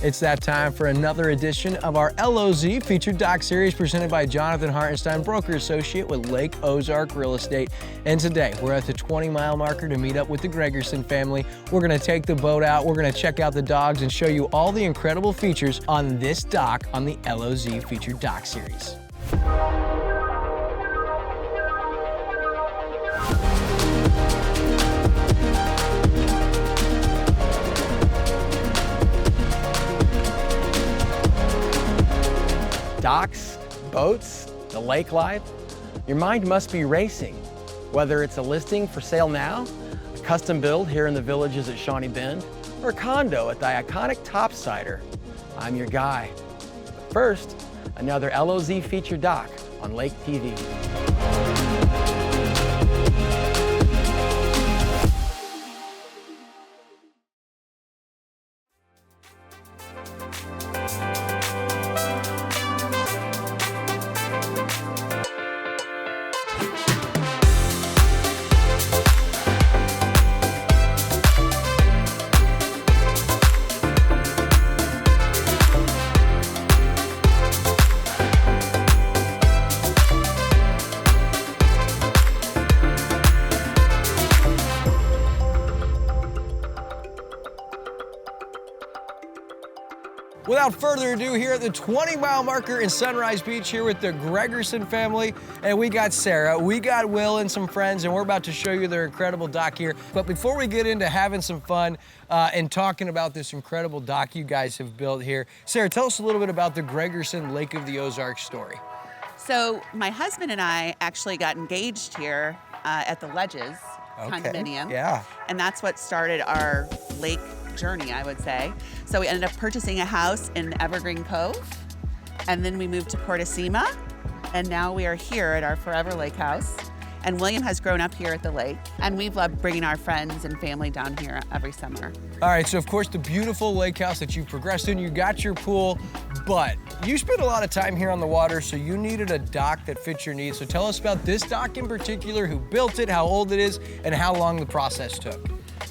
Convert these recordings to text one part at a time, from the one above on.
It's that time for another edition of our LOZ featured doc series presented by Jonathan Hartenstein, broker associate with Lake Ozark Real Estate. And today we're at the 20-mile marker to meet up with the Gregerson family. We're going to take the boat out, we're going to check out the dogs and show you all the incredible features on this doc on the LOZ featured doc series. Docks, boats, the lake life, your mind must be racing. Whether it's a listing for sale now, a custom build here in the Villages at Shawnee Bend, or a condo at the iconic Topsider, I'm your guy. But first, another LOZ featured doc on Lake TV. Without further ado, here at the 20-mile marker in Sunrise Beach here with the Gregerson family, and we got Sarah, we got Will and some friends, and we're about to show you their incredible dock here. But before we get into having some fun and talking about this incredible dock you guys have built here, Sarah, tell us a little bit about the Gregerson Lake of the Ozarks story. So my husband and I actually got engaged here at the Ledges condominium. Yeah. And that's what started our lake journey, I would say. So we ended up purchasing a house in Evergreen Cove, and then we moved to Portosima, and now we are here at our Forever Lake house. And William has grown up here at the lake, and we've loved bringing our friends and family down here every summer. All right, so of course the beautiful lake house that you've progressed in, you got your pool, but you spent a lot of time here on the water, so you needed a dock that fits your needs. So tell us about this dock in particular, who built it, how old it is, and how long the process took.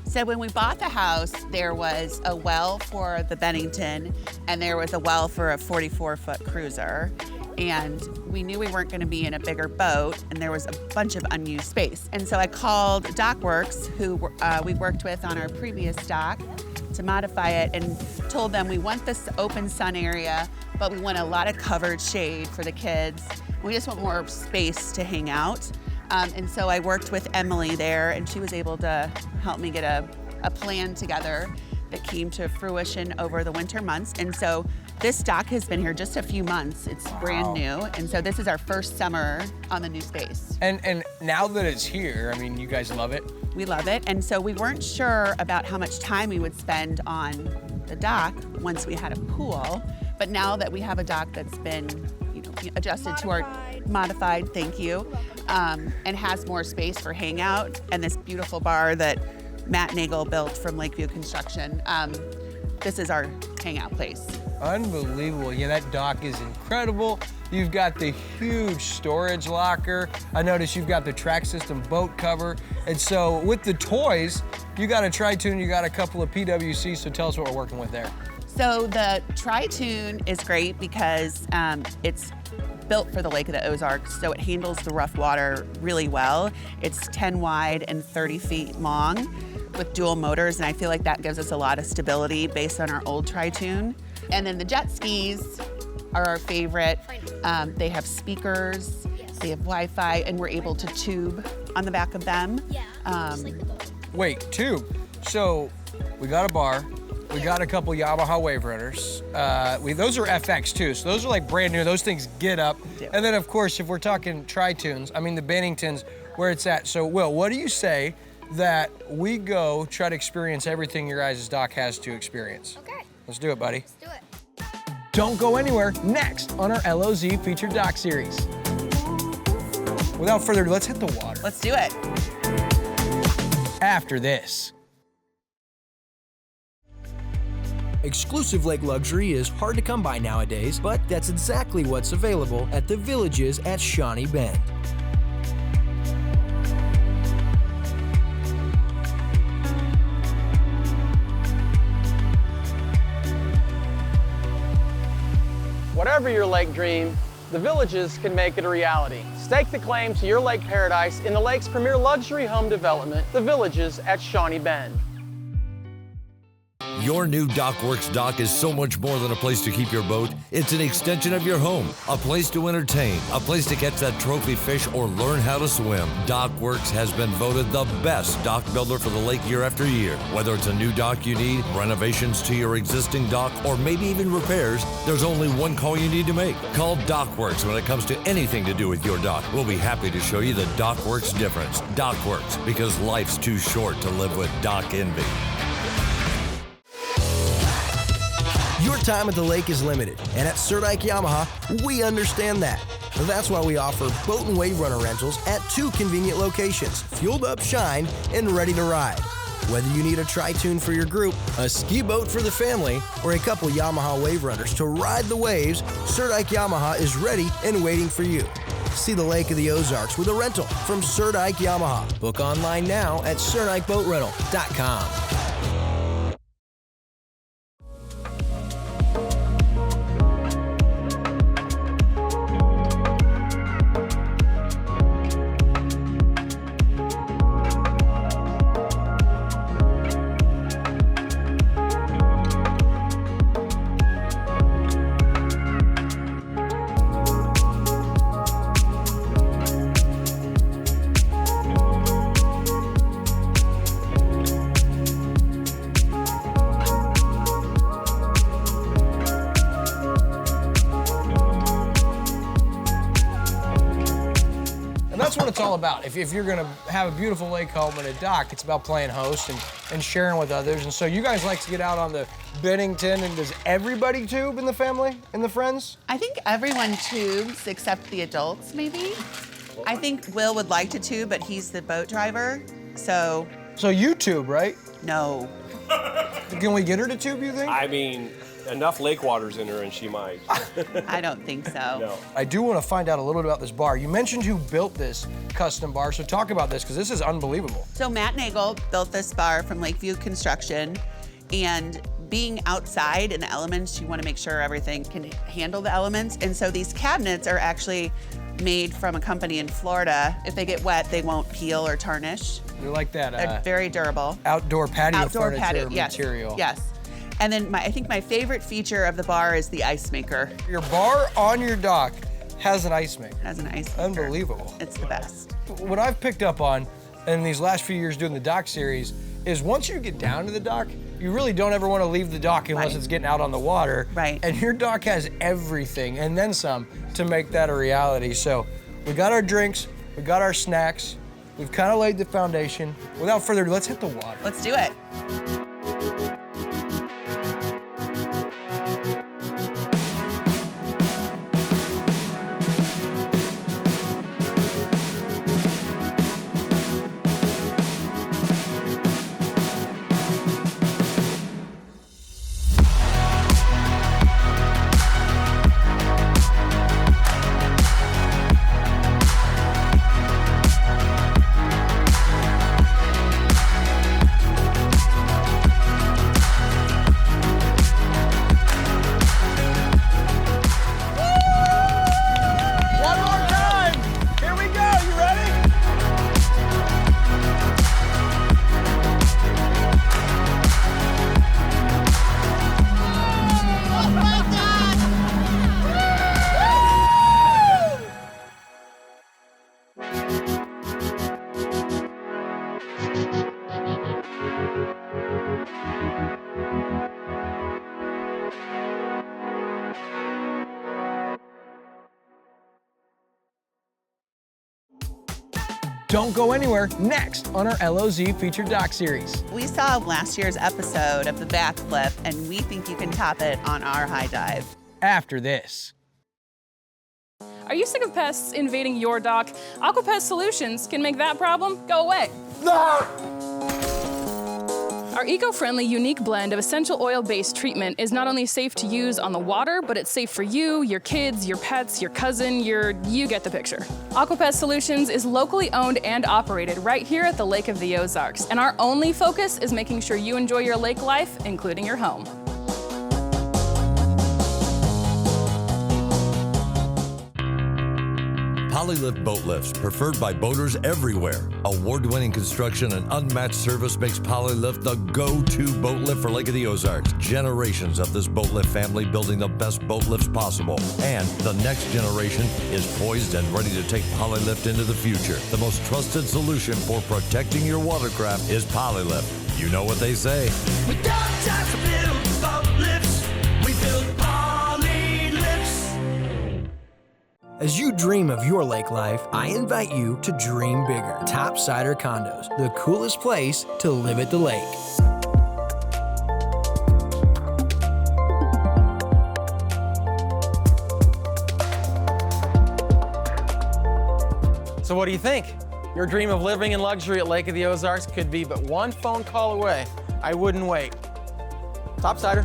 So when we bought the house, there was a well for the Bennington, and there was a well for a 44-foot cruiser. And we knew we weren't going to be in a bigger boat, and there was a bunch of unused space. And so I called Dockworks, who we worked with on our previous dock, to modify it, and told them we want this open sun area, but we want a lot of covered shade for the kids. We just want more space to hang out. And so I worked with Emily there, and she was able to help me get a plan together that came to fruition over the winter months. And so this dock has been here just a few months. It's brand new. And so this is our first summer on the new space. And now that it's here, I mean, you guys love it? We love it. And so we weren't sure about how much time we would spend on the dock once we had a pool. But now that we have a dock that's been adjusted to our modified, thank you, and has more space for hangout, and this beautiful bar that Matt Nagel built from Lakeview Construction. This is our hangout place. Unbelievable. Yeah, that dock is incredible. You've got the huge storage locker. I noticed you've got the track system boat cover. And so with the toys, you got a Tri-Tune, you got a couple of PWCs, so tell us what we're working with there. So the Tri-Tune is great because it's built for the Lake of the Ozarks, so it handles the rough water really well. It's 10 wide and 30 feet long with dual motors, and I feel like that gives us a lot of stability based on our old Tri-Tune. And then the jet skis are our favorite. They have speakers, they have Wi-Fi, and we're able to tube on the back of them. Yeah, just like the boat. Wait, tube. So we got a bar, we got a couple Yamaha wave runners. Those are FX too, so those are like brand new. Those things get up. And then of course, if we're talking Tri-Tunes, I mean the Benningtons, where it's at. So Will, what do you say that we go try to experience everything your guys' dock has to experience? Okay. Let's do it, buddy. Let's do it. Don't go anywhere. Next on our LOZ featured dock series. Without further ado, let's hit the water. Let's do it. After this. Exclusive lake luxury is hard to come by nowadays, but that's exactly what's available at the Villages at Shawnee Bend. Whatever your lake dream, the Villages can make it a reality. Stake the claim to your lake paradise in the lake's premier luxury home development, the Villages at Shawnee Bend. Your new DockWorks dock is so much more than a place to keep your boat. It's an extension of your home, a place to entertain, a place to catch that trophy fish or learn how to swim. DockWorks has been voted the best dock builder for the lake year after year. Whether it's a new dock you need, renovations to your existing dock, or maybe even repairs, there's only one call you need to make. Call DockWorks when it comes to anything to do with your dock. We'll be happy to show you the DockWorks difference. DockWorks, because life's too short to live with dock envy. Your time at the lake is limited, and at Serdike Yamaha, we understand that. That's why we offer boat and wave runner rentals at 2 convenient locations, fueled up, shined, and ready to ride. Whether you need a tri-tune for your group, a ski boat for the family, or a couple Yamaha wave runners to ride the waves, Serdike Yamaha is ready and waiting for you. See the Lake of the Ozarks with a rental from Serdike Yamaha. Book online now at SerdikeBoatRental.com. That's what it's all about. If you're gonna have a beautiful lake home and a dock, it's about playing host and sharing with others. And so you guys like to get out on the Bennington, and does everybody tube in the family and the friends? I think everyone tubes except the adults, maybe. I think Will would like to tube, but he's the boat driver, so. So you tube, right? No. Can we get her to tube, you think? I mean, enough lake water's in her and she might. I don't think so. No. I do want to find out a little bit about this bar. You mentioned who built this custom bar, so talk about this, because this is unbelievable. So Matt Nagel built this bar from Lakeview Construction, and being outside in the elements, you want to make sure everything can handle the elements. And so these cabinets are actually made from a company in Florida. If they get wet, they won't peel or tarnish. They're like that They're very durable. outdoor patio furniture yes, material. Yes. And then I think my favorite feature of the bar is the ice maker. Your bar on your dock has an ice maker. It has an ice maker. Unbelievable. It's the best. What I've picked up on in these last few years doing the dock series is once you get down to the dock, you really don't ever want to leave the dock unless Right. it's getting out on the water. Right. And your dock has everything and then some to make that a reality. So we got our drinks, we got our snacks, we've kind of laid the foundation. Without further ado, let's hit the water. Let's do it. One more time. Here we go. You ready? Don't go anywhere. Next on our LOZ featured doc series. We saw last year's episode of the backflip, and we think you can top it on our high dive. After this. Are you sick of pests invading your dock? AquaPest Solutions can make that problem go away. Our eco-friendly, unique blend of essential oil-based treatment is not only safe to use on the water, but it's safe for you, your kids, your pets, your cousin, you get the picture. AquaPest Solutions is locally owned and operated right here at the Lake of the Ozarks, and our only focus is making sure you enjoy your lake life, including your home. Polylift boat lifts, preferred by boaters everywhere. Award-winning construction and unmatched service makes Polylift the go-to boat lift for Lake of the Ozarks. Generations of this boat lift family building the best boat lifts possible. And the next generation is poised and ready to take Polylift into the future. The most trusted solution for protecting your watercraft is Polylift. You know what they say. We don't just build boat lifts, we build Poly lifts. As you dream of your lake life, I invite you to dream bigger. Topsider Condos, the coolest place to live at the lake. So what do you think? Your dream of living in luxury at Lake of the Ozarks could be but one phone call away. I wouldn't wait. Topsider.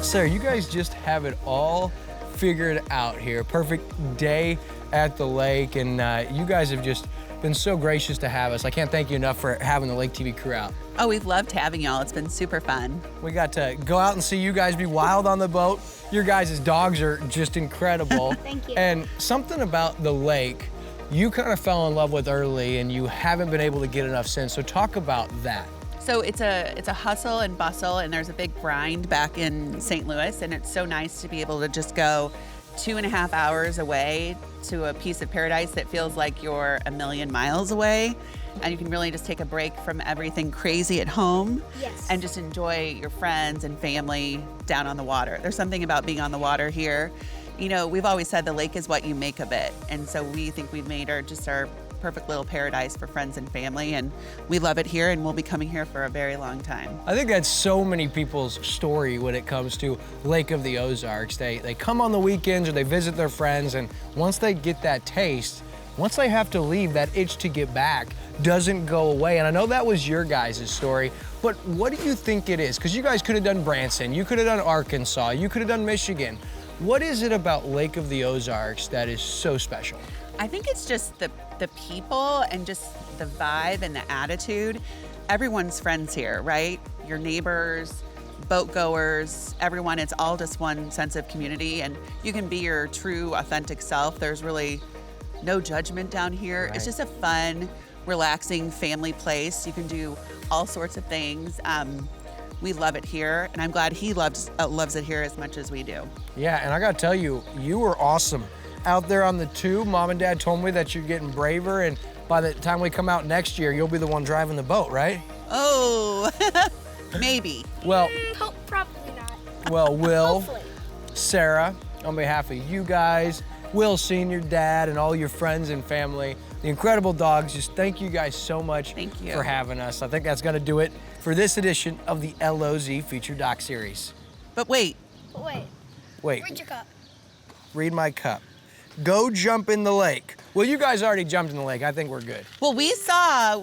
Sarah, you guys just have it all figured out here. Perfect day at the lake, and you guys have just been so gracious to have us. I can't thank you enough for having the Lake TV crew out. Oh, we've loved having y'all. It's been super fun. We got to go out and see you guys be wild on the boat. Your guys' dogs are just incredible. Thank you. And something about the lake you kind of fell in love with early, and you haven't been able to get enough since. So talk about that. So it's a hustle and bustle, and there's a big grind back in St. Louis, and it's so nice to be able to just go 2.5 hours away to a piece of paradise that feels like you're a million miles away, and you can really just take a break from everything crazy at home. Yes. And just enjoy your friends and family down on the water. There's something about being on the water here. You know, we've always said the lake is what you make of it, and so we think we've made our perfect little paradise for friends and family, and we love it here, and we'll be coming here for a very long time. I think that's so many people's story when it comes to Lake of the Ozarks. They come on the weekends or they visit their friends, and once they get that taste, once they have to leave, that itch to get back doesn't go away. And I know that was your guys' story, but what do you think it is? Because you guys could have done Branson, you could have done Arkansas, you could have done Michigan. What is it about Lake of the Ozarks that is so special? I think it's just the people and just the vibe and the attitude. Everyone's friends here, right? Your neighbors, boat goers, everyone. It's all just one sense of community, and you can be your true, authentic self. There's really no judgment down here. Right. It's just a fun, relaxing family place. You can do all sorts of things. We love it here, and I'm glad he loves it here as much as we do. Yeah, and I gotta tell you, you were awesome out there on the tube. Mom and Dad told me that you're getting braver, and by the time we come out next year, you'll be the one driving the boat, right? Oh, maybe. Well, Probably not. well, Will, Hopefully. Sarah, on behalf of you guys, Will Sr., Dad, and all your friends and family, the incredible dogs, just thank you guys so much Thank you. for having us. I think that's gonna do it for this edition of the LOZ Feature Doc Series. But wait, But wait, Wait, read your cup. read my cup. Go jump in the lake. Well, you guys already jumped in the lake. I think we're good. well, we saw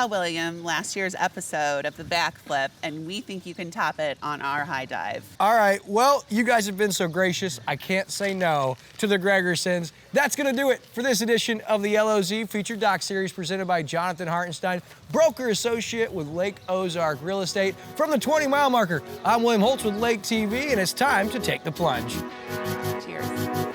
William last year's episode of the backflip, and we think you can top it on our high dive. All right, well, you guys have been so gracious. I can't say no to the Gregersons. That's gonna do it for this edition of the LOZ Feature Doc Series presented by Jonathan Hartenstein, broker associate with Lake Ozark Real Estate. From the 20-mile marker, I'm William Holtz with Lake TV, and it's time to take the plunge. Cheers.